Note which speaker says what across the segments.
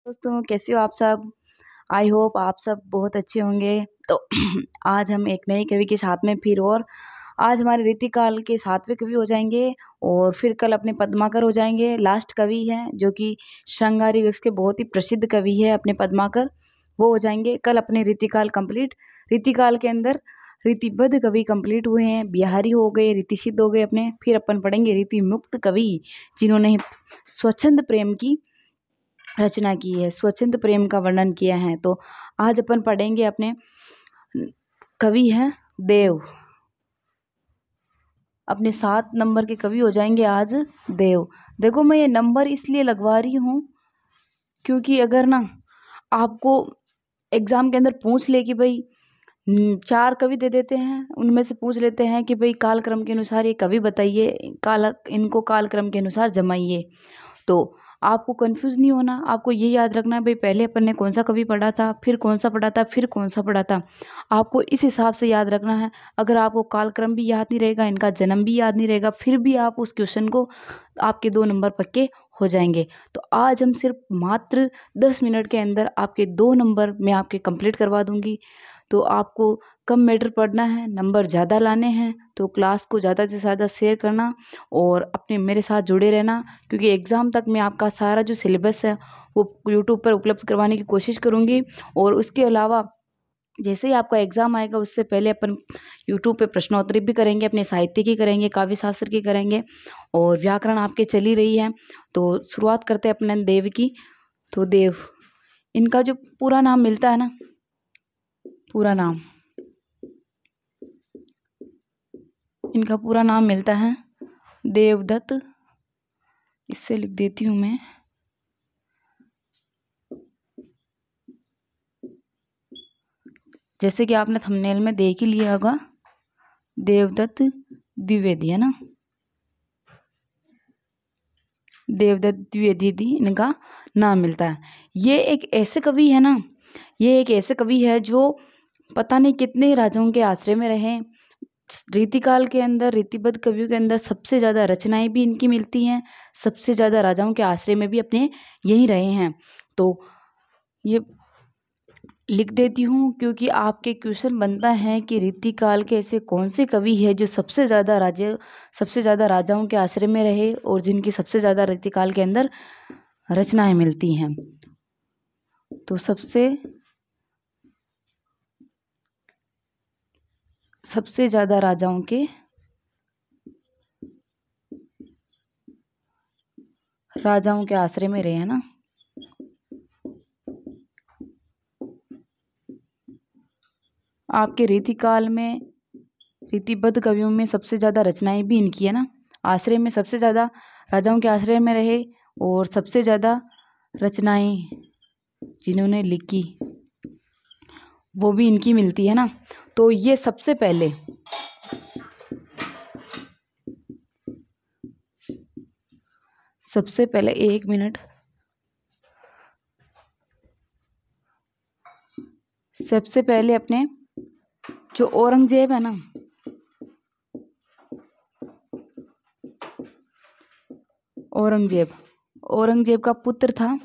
Speaker 1: दोस्तों कैसे हो आप सब। आई होप आप सब बहुत अच्छे होंगे। तो आज हम एक नए कवि के साथ में फिर और आज हमारे रीतिकाल के 7वें कवि हो जाएंगे। और फिर कल अपने पद्माकर हो जाएंगे। लास्ट कवि हैं जो कि श्रृंगारी वृक्ष के बहुत ही प्रसिद्ध कवि है अपने पद्माकर, वो हो जाएंगे कल अपने रीतिकाल कंप्लीट। रीतिकाल के अंदर रीतिबद्ध कवि कंप्लीट हुए हैं, बिहारी हो गए, रीतिसिद्ध हो गए अपने। फिर अपन पढ़ेंगे रीति मुक्त कवि जिन्होंने स्वच्छंद प्रेम की रचना की है, स्वच्छंद प्रेम का वर्णन किया है। तो आज अपन पढ़ेंगे अपने कवि हैं देव। अपने 7 नंबर के कवि हो जाएंगे आज देव। देखो मैं ये नंबर इसलिए लगवा रही हूँ क्योंकि अगर ना आपको एग्जाम के अंदर पूछ ले कि भाई 4 कवि दे देते हैं, उनमें से पूछ लेते हैं कि भाई कालक्रम के अनुसार ये कवि बताइए, इनको कालक्रम के अनुसार जमाइए। तो आपको कंफ्यूज नहीं होना, आपको ये याद रखना है भाई पहले अपन ने कौन सा कवि पढ़ा था, फिर कौन सा पढ़ा था, फिर कौन सा पढ़ा था। आपको इस हिसाब से याद रखना है। अगर आपको कालक्रम भी याद नहीं रहेगा, इनका जन्म भी याद नहीं रहेगा, फिर भी आप उस क्वेश्चन को आपके 2 नंबर पक्के हो जाएंगे। तो आज हम सिर्फ मात्र 10 मिनट के अंदर आपके 2 नंबर मैं आपके कंप्लीट करवा दूंगी। तो आपको कम मैटर पढ़ना है, नंबर ज़्यादा लाने हैं, तो क्लास को ज़्यादा से ज़्यादा शेयर करना और अपने मेरे साथ जुड़े रहना। क्योंकि एग्ज़ाम तक मैं आपका सारा जो सिलेबस है वो यूट्यूब पर उपलब्ध करवाने की कोशिश करूँगी। और उसके अलावा जैसे ही आपका एग्ज़ाम आएगा उससे पहले अपन यूट्यूब पे प्रश्नोत्तरी भी करेंगे, अपने साहित्य की करेंगे, काव्य शास्त्र की करेंगे और व्याकरण आपके चल ही रही है। तो शुरुआत करते हैं अपने देव की। तो देव, इनका जो पूरा नाम मिलता है ना, पूरा नाम, इनका पूरा नाम मिलता है देवदत्त। इससे लिख देती हूँ मैं, जैसे कि आपने थंबनेल में देख ही लिया होगा, देवदत्त द्विवेदी है ना, देवदत्त द्विवेदी इनका नाम मिलता है। ये एक ऐसे कवि है ना, ये एक ऐसे कवि है जो पता नहीं कितने राजाओं के आश्रय में रहे। रीतिकाल के अंदर, रीतिबद्ध कवियों के अंदर सबसे ज़्यादा रचनाएं भी इनकी मिलती हैं, सबसे ज़्यादा राजाओं के आश्रय में भी अपने यहीं रहे हैं। तो ये लिख देती हूँ क्योंकि आपके क्वेश्चन बनता है कि रीतिकाल के ऐसे कौन से कवि है जो सबसे ज़्यादा राजाओं के आश्रय में रहे और जिनकी सबसे ज़्यादा रीतिकाल के अंदर रचनाएं मिलती हैं। तो सबसे ज़्यादा राजाओं के आश्रय में रहे हैं ना। आपके रीतिकाल में रीतिबद्ध कवियों में सबसे ज़्यादा रचनाएं भी इनकी है ना, आश्रय में सबसे ज़्यादा राजाओं के आश्रय में रहे और सबसे ज़्यादा रचनाएं जिन्होंने लिखी वो भी इनकी मिलती है ना। तो ये सबसे पहले एक मिनट, सबसे पहले अपने जो औरंगजेब है ना, औरंगजेब का पुत्र था।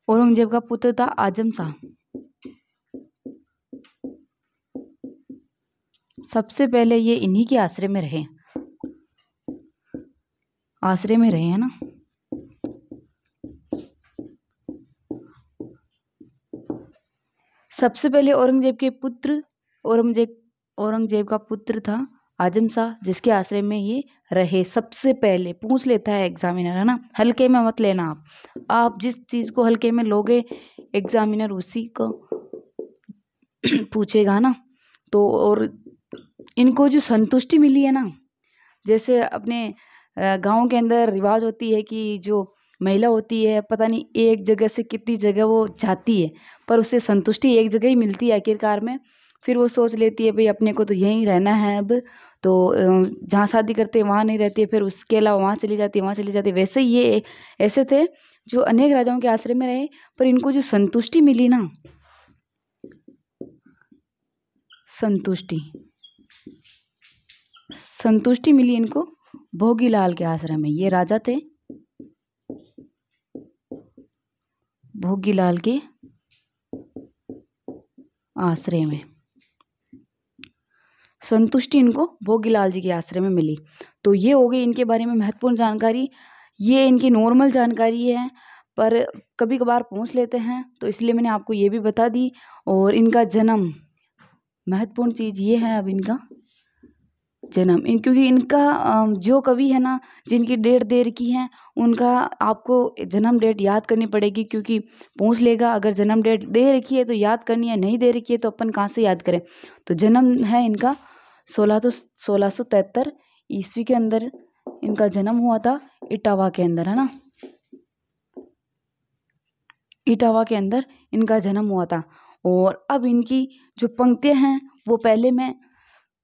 Speaker 1: औरंगजेब का पुत्र था आजम शाह। सबसे पहले ये इन्हीं के आश्रय में रहे, है ना। सबसे पहले औरंगजेब का पुत्र था आजम शाह, जिसके आश्रय में ये रहे। सबसे पहले पूछ लेता है एग्जामिनर, है ना, हल्के में मत लेना। आप जिस चीज़ को हल्के में लोगे एग्जामिनर उसी को पूछेगा ना। तो और इनको जो संतुष्टि मिली है ना, जैसे अपने गांव के अंदर रिवाज होती है कि जो महिला होती है पता नहीं एक जगह से कितनी जगह वो जाती है, पर उससे संतुष्टि एक जगह ही मिलती है आखिरकार में। फिर वो सोच लेती है भाई अपने को तो यहीं रहना है अब, तो जहाँ शादी करते हैं वहाँ नहीं रहती है, फिर उसके अलावा वहाँ चली जाती है। वैसे ही ये ऐसे थे जो अनेक राजाओं के आश्रय में रहे, पर इनको जो संतुष्टि मिली ना, संतुष्टि मिली इनको, भोगीलाल के आश्रम में। ये राजा थे भोगीलाल के आश्रय में। संतुष्टि इनको भोगीलाल जी के आश्रय में मिली। तो ये हो गई इनके बारे में महत्वपूर्ण जानकारी। ये इनकी नॉर्मल जानकारी है, पर कभी कभार पूछ लेते हैं, तो इसलिए मैंने आपको ये भी बता दी। और इनका जन्म, महत्वपूर्ण चीज़ ये है अब इनका जन्म। क्योंकि इनका जो कवि है ना, जिनकी डेट दे रखी है, उनका आपको जन्म डेट याद करनी पड़ेगी, क्योंकि पूछ लेगा। अगर जन्म डेट दे रखी है तो याद करनी है, नहीं दे रखी है तो अपन कहाँ से याद करें। तो जन्म है इनका 1673 ईस्वी के अंदर इनका जन्म हुआ था, इटावा के अंदर, है ना। इटावा के अंदर इनका जन्म हुआ था। और अब इनकी जो पंक्तियाँ हैं वो पहले मैं,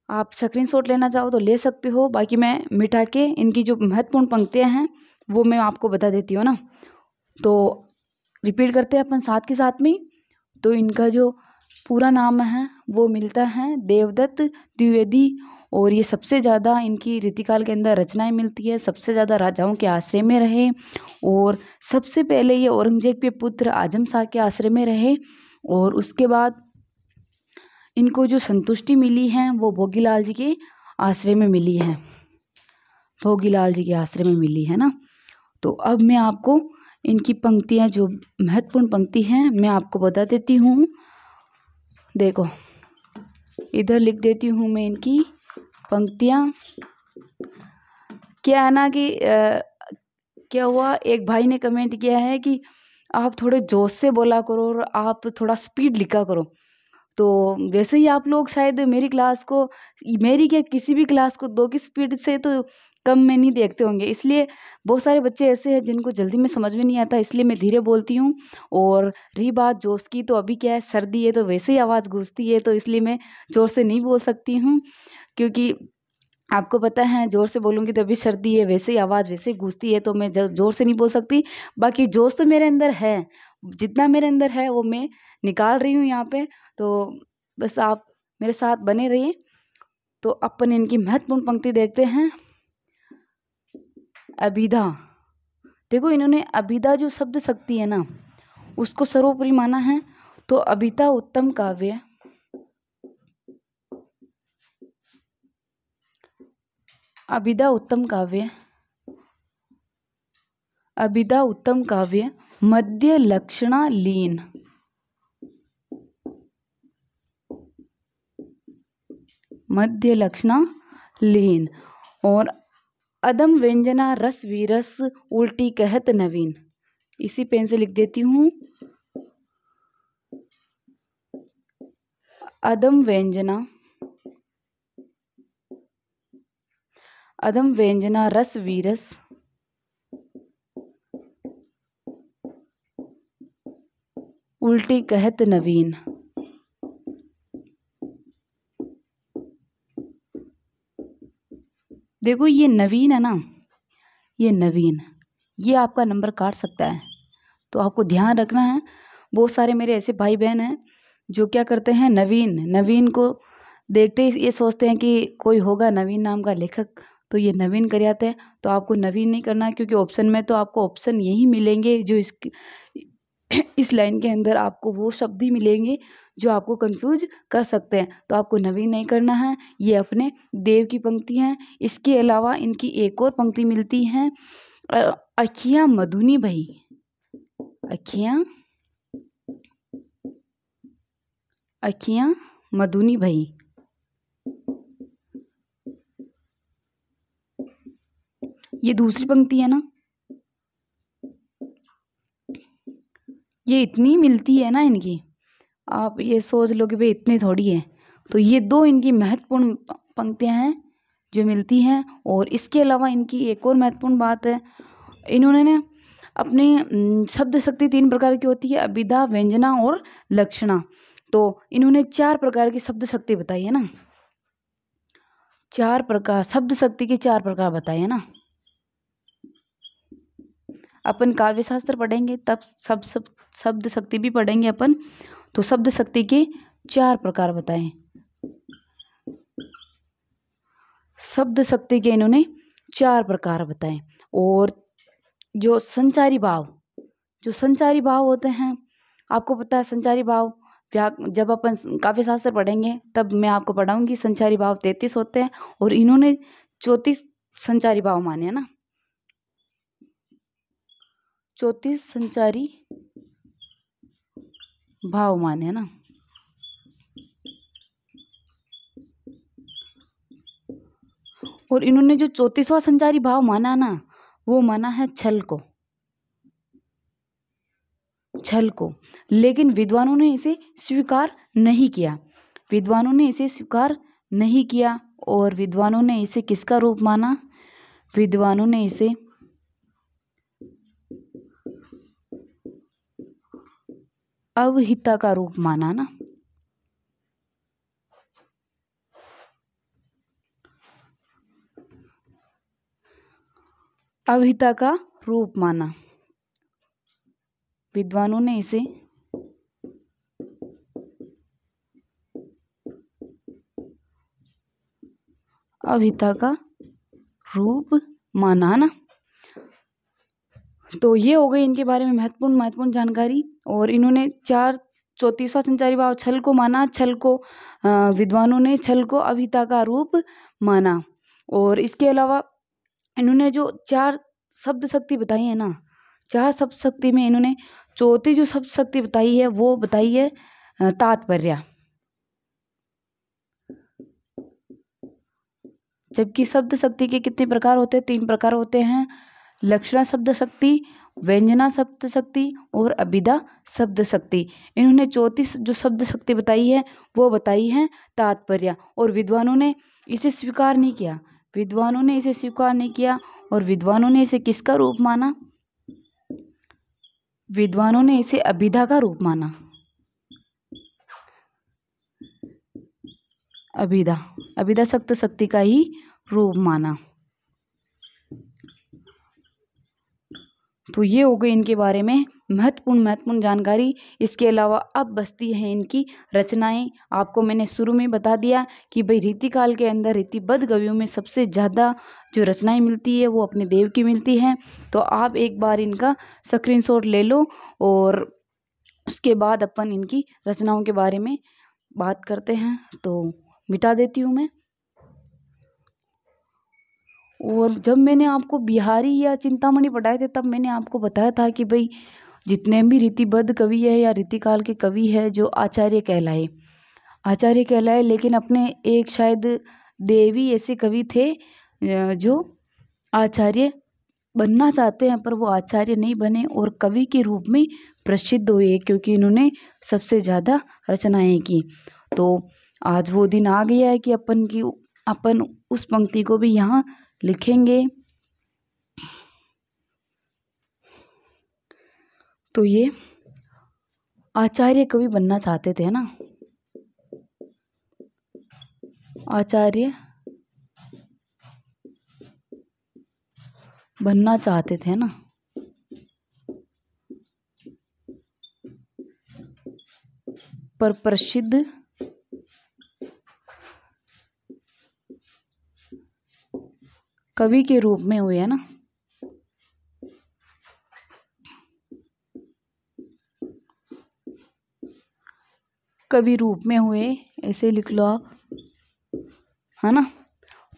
Speaker 1: आप स्क्रीनशॉट लेना चाहो तो ले सकते हो, बाकी मैं मिटा के इनकी जो महत्वपूर्ण पंक्तियाँ हैं वो मैं आपको बता देती हूँ ना। तो रिपीट करते हैं अपन साथ के साथ में। तो इनका जो पूरा नाम है वो मिलता है देवदत्त द्विवेदी। और ये सबसे ज़्यादा इनकी रीतिकाल के अंदर रचनाएं मिलती है, सबसे ज़्यादा राजाओं के आश्रय में रहे। और सबसे पहले ये औरंगजेब के पुत्र आजम शाह के आश्रय में रहे। और उसके बाद इनको जो संतुष्टि मिली है वो भोगीलाल जी के आश्रय में मिली है, भोगीलाल जी के आश्रय में मिली है ना। तो अब मैं आपको इनकी पंक्तियां, जो महत्वपूर्ण पंक्ति हैं, मैं आपको बता देती हूँ। देखो, इधर लिख देती हूँ मैं इनकी पंक्तियां। क्या है ना कि क्या हुआ, एक भाई ने कमेंट किया है कि आप थोड़े जोश से बोला करो और आप थोड़ा स्पीड लिखा करो। तो वैसे ही आप लोग शायद मेरी क्लास को, मेरी क्या किसी भी क्लास को 2 की स्पीड से तो कम में नहीं देखते होंगे। इसलिए बहुत सारे बच्चे ऐसे हैं जिनको जल्दी में समझ में नहीं आता, इसलिए मैं धीरे बोलती हूँ। और रही बात जोश की, तो अभी क्या है, सर्दी है तो वैसे ही आवाज़ गूंजती है, तो इसलिए मैं ज़ोर से नहीं बोल सकती हूँ। क्योंकि आपको पता है, ज़ोर से बोलूँगी तो अभी सर्दी है, वैसे ही आवाज़ वैसे ही गूंजती है, तो मैं ज़ोर से नहीं बोल सकती। बाकी जोश तो मेरे अंदर है, जितना मेरे अंदर है वो मैं निकाल रही हूँ यहाँ पे। तो बस आप मेरे साथ बने रहिए। तो अपन इनकी महत्वपूर्ण पंक्ति देखते हैं। अभिधा, देखो इन्होंने अभिधा जो शब्द शक्ति है ना, उसको सर्वोपरि माना है। तो अभिधा उत्तम काव्य, अभिधा उत्तम काव्य, अभिधा उत्तम काव्य मध्य लक्षणा लीन, मध्य लक्षणा लीन। और अदम व्यंजना रस वीरस उल्टी कहत नवीन। इसी पेन से लिख देती हूँ। अदम व्यंजना, अदम व्यंजना रस वीरस उल्टी कहत नवीन। देखो ये नवीन है ना, ये नवीन, ये आपका नंबर काट सकता है, तो आपको ध्यान रखना है। बहुत सारे मेरे ऐसे भाई बहन हैं जो क्या करते हैं, नवीन, नवीन को देखते ही ये सोचते हैं कि कोई होगा नवीन नाम का लेखक, तो ये नवीन कर आते हैं। तो आपको नवीन नहीं करना है, क्योंकि ऑप्शन में तो आपको ऑप्शन यही मिलेंगे जो इस लाइन के अंदर आपको वो शब्द ही मिलेंगे जो आपको कंफ्यूज कर सकते हैं। तो आपको नवीन नहीं करना है। ये अपने देव की पंक्ति हैं। इसके अलावा इनकी एक और पंक्ति मिलती है, अखियाँ मधुनी भई, अखियाँ, अखियाँ मधुनी भई। ये दूसरी पंक्ति है ना, ये इतनी मिलती है ना इनकी, आप ये सोच लो कि भाई इतनी थोड़ी है। तो ये 2 इनकी महत्वपूर्ण पंक्तियां हैं जो मिलती हैं। और इसके अलावा इनकी एक और महत्वपूर्ण बात है, इन्होंने ना अपने शब्द शक्ति 3 प्रकार की होती है, अभिधा, व्यंजना और लक्षणा। तो इन्होंने 4 प्रकार की शब्द शक्ति बताई है ना, 4 प्रकार शब्द शक्ति के 4 प्रकार बताए है ना। अपन काव्य शास्त्र पढ़ेंगे तब सब शब्द शक्ति भी पढ़ेंगे अपन। तो शब्द शक्ति के 4 प्रकार बताएं, शब्द शक्ति के इन्होंने 4 प्रकार बताएं। और जो संचारी भाव होते हैं, आपको पता है संचारी भाव जब अपन काव्य शास्त्र पढ़ेंगे तब मैं आपको पढ़ाऊंगी। संचारी भाव 33 होते हैं और इन्होंने 34 संचारी भाव माने हैं ना, 34 संचारी भाव माने है ना। और इन्होंने जो 34वां संचारी भाव माना ना, वो माना है छल को। लेकिन विद्वानों ने इसे स्वीकार नहीं किया। और विद्वानों ने इसे किसका रूप माना? विद्वानों ने इसे अवहिता का रूप माना ना। अवहिता का रूप माना। विद्वानों ने इसे अवहिता का रूप माना ना। तो ये हो गई इनके बारे में महत्वपूर्ण जानकारी। और इन्होंने 34वां संचारी भाव छल को माना। विद्वानों ने छल को अवहिता का रूप माना। और इसके अलावा इन्होंने जो 4 शब्द शक्ति बताई है ना, 4 शब्द शक्ति में इन्होंने चौथी जो शब्द शक्ति बताई है वो बताई है तात्पर्य। जबकि शब्द शक्ति के कितने प्रकार होते हैं? 3 प्रकार होते हैं। लक्षणा शब्द शक्ति, व्यंजना शब्द शक्ति और अभिधा शब्द शक्ति। इन्होंने चौथी जो शब्द शक्ति बताई है वो बताई है तात्पर्य। और विद्वानों ने इसे स्वीकार नहीं किया। और विद्वानों ने इसे किसका रूप माना? विद्वानों ने इसे अभिधा का रूप माना। अभिधा शब्द शक्ति का ही रूप माना। तो ये हो गई इनके बारे में महत्वपूर्ण जानकारी। इसके अलावा अब बचती है इनकी रचनाएं। आपको मैंने शुरू में बता दिया कि भाई रीतिकाल के अंदर रीतिबद्ध कवियों में सबसे ज़्यादा जो रचनाएं मिलती है वो अपने देव की मिलती हैं। तो आप एक बार इनका स्क्रीनशॉट ले लो और उसके बाद अपन इनकी रचनाओं के बारे में बात करते हैं। तो मिटा देती हूँ मैं। और जब मैंने आपको बिहारी या चिंतामणि पढ़ाए थे तब मैंने आपको बताया था कि भाई जितने भी रीतिबद्ध कवि है या रीतिकाल के कवि है जो आचार्य कहलाए, लेकिन अपने एक शायद देवी ऐसे कवि थे जो आचार्य बनना चाहते हैं पर वो आचार्य नहीं बने और कवि के रूप में प्रसिद्ध हुए क्योंकि इन्होंने सबसे ज़्यादा रचनाएं की। तो आज वो दिन आ गया है कि अपन उस पंक्ति को भी यहाँ लिखेंगे। तो ये आचार्य कवि बनना चाहते थे ना, आचार्य बनना चाहते थे ना। पर प्रसिद्ध कवि के रूप में हुए है ना। कवि रूप में हुए, ऐसे लिख लो आप, है ना।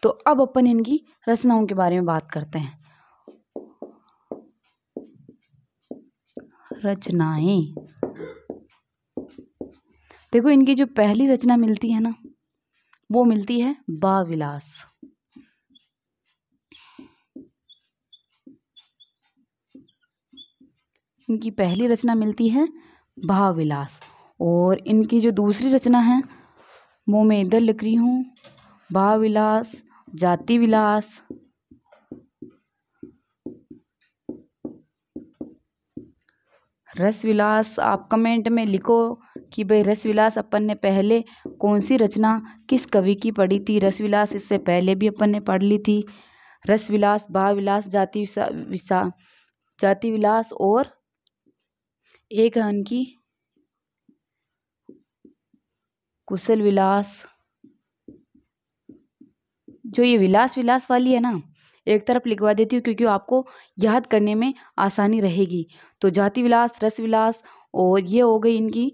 Speaker 1: तो अब अपन इनकी रचनाओं के बारे में बात करते हैं। रचनाएं देखो, इनकी जो पहली रचना मिलती है ना वो मिलती है भावविलास। इनकी पहली रचना मिलती है भावविलास। और इनकी जो दूसरी रचना है वो मैं इधर लिख रही हूँ, भावविलास, जाति विलास, रस विलास। आप कमेंट में लिखो कि भाई रस विलास अपन ने पहले कौन सी रचना किस कवि की पढ़ी थी। रस विलास इससे पहले भी अपन ने पढ़ ली थी। रस विलास, भाव विलास, जाति विलास और एक है उनकी कुशल विलास। जो ये विलास वाली है ना, एक तरफ लिखवा देती हूँ क्योंकि आपको याद करने में आसानी रहेगी। तो जाति विलास, रस विलास, और ये हो गई इनकी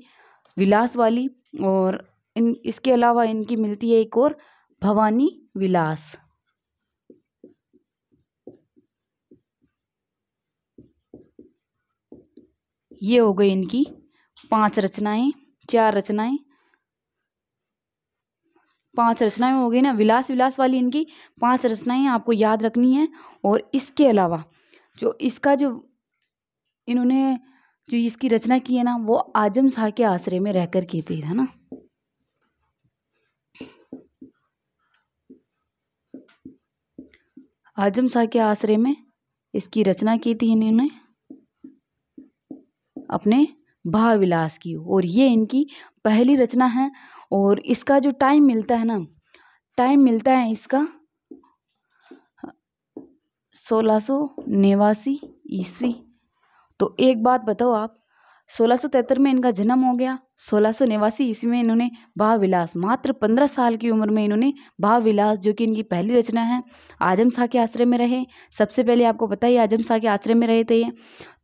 Speaker 1: विलास वाली। और इसके अलावा इनकी मिलती है एक और भवानी विलास। ये हो गई इनकी 5 रचनाएं, 4 रचनाएं, 5 रचनाएं हो गई ना। विलास विलास वाली इनकी 5 रचनाएं आपको याद रखनी है। और इसके अलावा जो इसका जो इन्होंने जो इसकी रचना की है ना, वो आजम शाह के आश्रय में रहकर की थी, है ना। आजम शाह के आश्रय में इसकी रचना की थी इन्होंने अपने भावविलास की। और ये इनकी पहली रचना है। और इसका जो टाइम मिलता है ना, टाइम मिलता है इसका 1689 ईस्वी। तो एक बात बताओ आप, 1673 में इनका जन्म हो गया, 1689 ईस्वी में इन्होंने भावविलास, मात्र 15 साल की उम्र में इन्होंने भावविलास, जो कि इनकी पहली रचना है, आजम शाह के आश्रय में रहे। सबसे पहले आपको पता ही आजम शाह के आश्रय में रहे थे ये।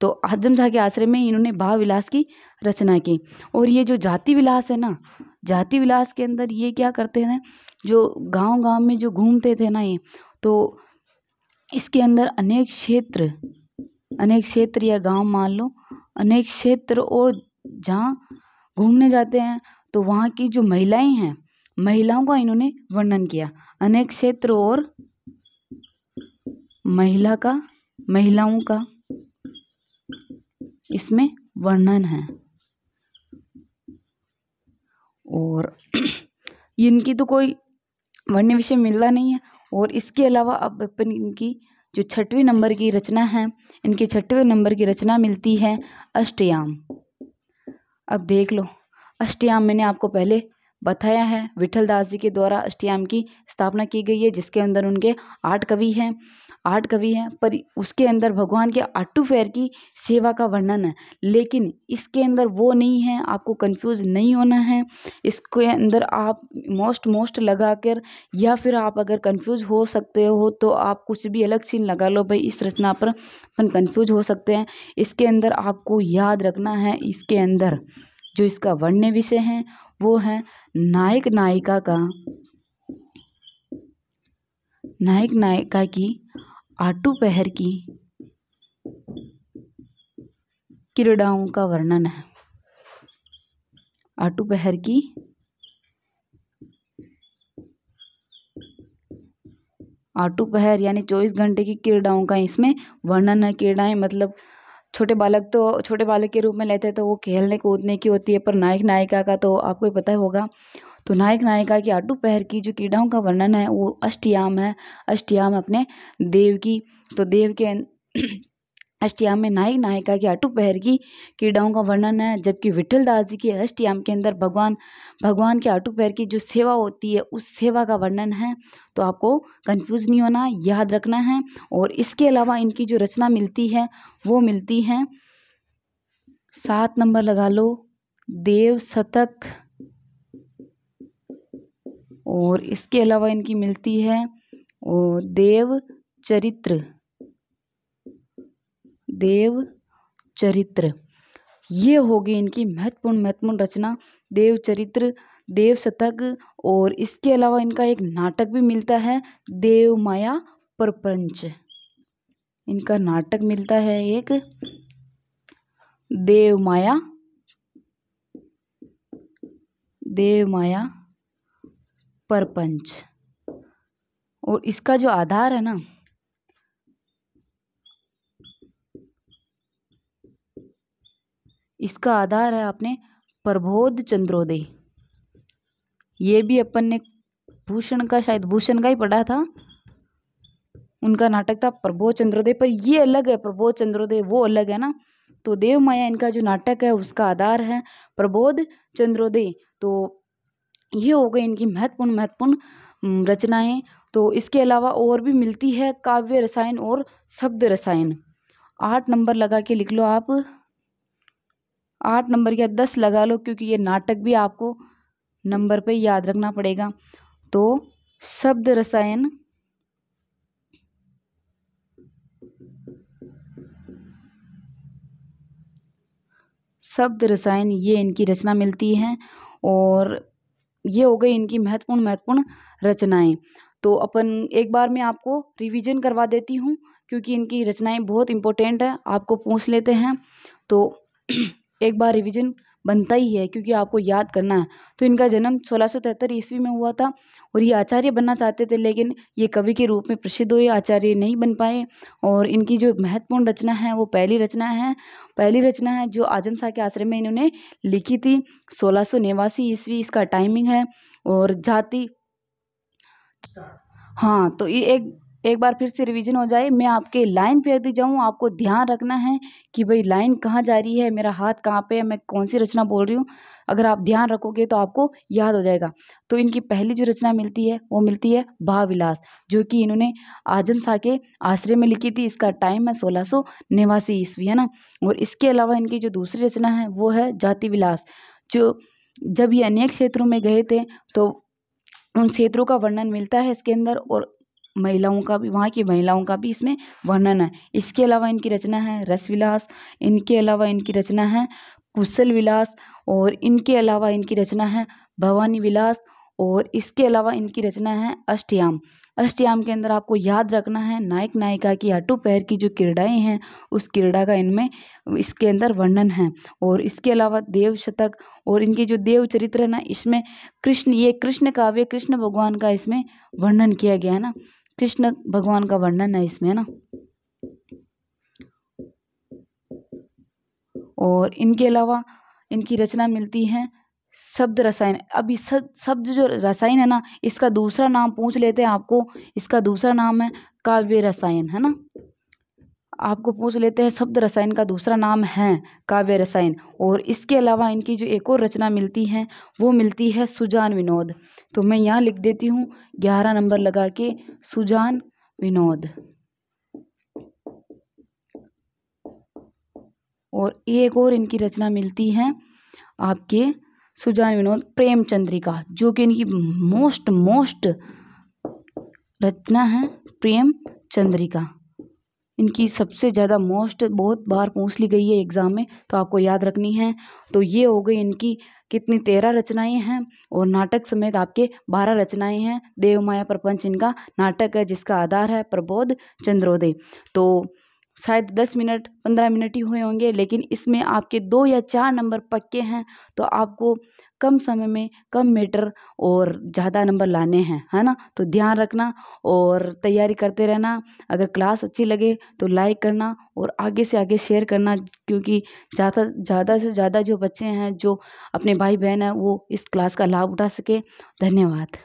Speaker 1: तो आजम शाह के आश्रय में इन्होंने भावविलास की रचना की। और ये जो जाति विलास है ना, जाति विलास के अंदर ये क्या करते हैं, जो गाँव गाँव में जो घूमते थे ना ये, तो इसके अंदर अनेक क्षेत्र या गांव मान लो, अनेक क्षेत्र, और जहाँ घूमने जाते हैं तो वहाँ की जो महिलाएं हैं, महिलाओं का इन्होंने वर्णन किया। अनेक क्षेत्र और महिलाओं का इसमें वर्णन है। और इनकी तो कोई वर्ण्य विषय मिलता नहीं है। और इसके अलावा अब अपन इनकी जो 6वें नंबर की रचना है, इनकी 6वें नंबर की रचना मिलती है अष्टयाम। अब देख लो, अष्टयाम मैंने आपको पहले बताया है, विठल दास जी के द्वारा अष्टयाम की स्थापना की गई है, जिसके अंदर उनके 8 कवि हैं, पर उसके अंदर भगवान के 8 पैर की सेवा का वर्णन है। लेकिन इसके अंदर वो नहीं है, आपको कंफ्यूज नहीं होना है। इसके अंदर आप मोस्ट लगाकर, या फिर आप अगर कंफ्यूज हो सकते हो तो आप कुछ भी अलग सीन लगा लो, भाई इस रचना पर अपन कंफ्यूज हो सकते हैं। इसके अंदर आपको याद रखना है, इसके अंदर जो इसका वर्ण्य विषय है वो है नायक नायिका की 8 पहर की क्रीड़ाओं का वर्णन है। 8 पहर की 8 पहर यानी 24 घंटे की क्रीड़ाओं का इसमें वर्णन है। क्रीड़ाएं मतलब छोटे बालक के रूप में लेते हैं तो वो खेलने कूदने की होती है, पर नायक नायिका का तो आपको ही पता होगा। तो नायक नायिका की 8 पहर की जो क्रीड़ाओं का वर्णन है वो अष्टयाम है। अष्टयाम अपने देव की, तो देव के अष्टयाम में नायक नायिका की 8 पहर की क्रीड़ाओं का वर्णन है। जबकि विठल दास जी के अष्टयाम के अंदर भगवान के 8 पहर की जो सेवा होती है उस सेवा का वर्णन है। तो आपको कंफ्यूज नहीं होना, याद रखना है। और इसके अलावा इनकी जो रचना मिलती है वो मिलती है 7 नंबर लगा लो, देव शतक। और इसके अलावा इनकी मिलती है देव चरित्र। ये होगी इनकी महत्वपूर्ण रचना, देव चरित्र, देव शतक। और इसके अलावा इनका एक नाटक भी मिलता है, देव माया प्रपंच। इनका नाटक मिलता है एक, देव माया प्रपंच। और इसका जो आधार है ना, इसका आधार है अपने प्रबोध चंद्रोदय। ये भी अपन ने भूषण का ही पढ़ा था, उनका नाटक था प्रबोध चंद्रोदय। पर ये अलग है, प्रबोध चंद्रोदय वो अलग है ना। तो देव माया इनका जो नाटक है उसका आधार है प्रबोध चंद्रोदय। तो ये हो गई इनकी महत्वपूर्ण रचनाएं। तो इसके अलावा और भी मिलती है काव्य रसायन और शब्द रसायन। 8 नंबर लगा के लिख लो आप, 8 नंबर या 10 लगा लो, क्योंकि ये नाटक भी आपको नंबर पे याद रखना पड़ेगा। तो शब्द रसायन शब्द रसायन, ये इनकी रचना मिलती है। और ये हो गई इनकी महत्वपूर्ण रचनाएं। तो अपन एक बार मैं आपको रिवीजन करवा देती हूँ, क्योंकि इनकी रचनाएं बहुत इंपॉर्टेंट है, आपको पूछ लेते हैं तो एक बार रिवीजन बनता ही है, क्योंकि आपको याद करना है। तो इनका जन्म 1673 ईस्वी में हुआ था, और ये आचार्य बनना चाहते थे, लेकिन ये कवि के रूप में प्रसिद्ध हुए, आचार्य नहीं बन पाए। और इनकी जो महत्वपूर्ण रचना है वो पहली रचना है जो आजम शाह के आश्रम में इन्होंने लिखी थी, 1689 ईस्वी इसका टाइमिंग है। और जाति, हाँ, तो ये एक बार फिर से रिवीजन हो जाए। मैं आपके लाइन पे यदि जाऊँ, आपको ध्यान रखना है कि भाई लाइन कहाँ जा रही है, मेरा हाथ कहाँ पे है, मैं कौन सी रचना बोल रही हूँ। अगर आप ध्यान रखोगे तो आपको याद हो जाएगा। तो इनकी पहली जो रचना मिलती है वो मिलती है भाव विलास, जो कि इन्होंने आजम शाह के आश्रय में लिखी थी। इसका टाइम है 1689 ईस्वी, है ना। और इसके अलावा इनकी जो दूसरी रचना है वो है जाति विलास, जो जब ये अनेक क्षेत्रों में गए थे तो उन क्षेत्रों का वर्णन मिलता है इसके अंदर, और महिलाओं का भी, वहाँ की महिलाओं का भी इसमें वर्णन है। इसके अलावा इनकी रचना है रस विलास, इनके अलावा इनकी रचना है कुशल विलास, और इनके अलावा इनकी रचना है भवानी विलास, और इसके अलावा इनकी रचना है अष्टयाम। अष्टयाम के अंदर आपको याद रखना है नायक नायिका की आठों पैर की जो क्रीड़ाएं हैं, उस क्रीड़ा का इनमें इसके अंदर वर्णन है। और इसके अलावा देव शतक, और इनके जो देव चरित्र है ना, इसमें ये कृष्ण काव्य, कृष्ण भगवान का इसमें वर्णन किया गया है ना, कृष्ण भगवान का वर्णन है इसमें, है ना। और इनके अलावा इनकी रचना मिलती है शब्द रसायन। अब इस शब्द जो रसायन है ना, इसका दूसरा नाम पूछ लेते हैं आपको। इसका दूसरा नाम है काव्य रसायन, है ना। आपको पूछ लेते हैं, शब्द रसायन का दूसरा नाम है काव्य रसायन। और इसके अलावा इनकी जो एक और रचना मिलती है वो मिलती है सुजान विनोद। तो मैं यहाँ लिख देती हूँ 11 नंबर लगा के, सुजान विनोद। और एक और इनकी रचना मिलती है आपके सुजान विनोद प्रेम चंद्रिका, जो कि इनकी मोस्ट रचना है प्रेम चंद्रिका। इनकी सबसे ज़्यादा बहुत बार पूछ ली गई है एग्ज़ाम में, तो आपको याद रखनी है। तो ये हो गई इनकी कितनी 13 रचनाएं हैं, और नाटक समेत आपके 12 रचनाएं हैं। देवमाया प्रपंच इनका नाटक है, जिसका आधार है प्रबोध चंद्रोदय। तो शायद 10 मिनट 15 मिनट ही हुए होंगे, लेकिन इसमें आपके 2 या 4 नंबर पक्के हैं। तो आपको कम समय में कम मीटर और ज़्यादा नंबर लाने हैं, है ना। तो ध्यान रखना और तैयारी करते रहना। अगर क्लास अच्छी लगे तो लाइक करना और आगे से आगे शेयर करना, क्योंकि ज़्यादा से ज़्यादा जो बच्चे हैं, जो अपने भाई बहन हैं, वो इस क्लास का लाभ उठा सके। धन्यवाद।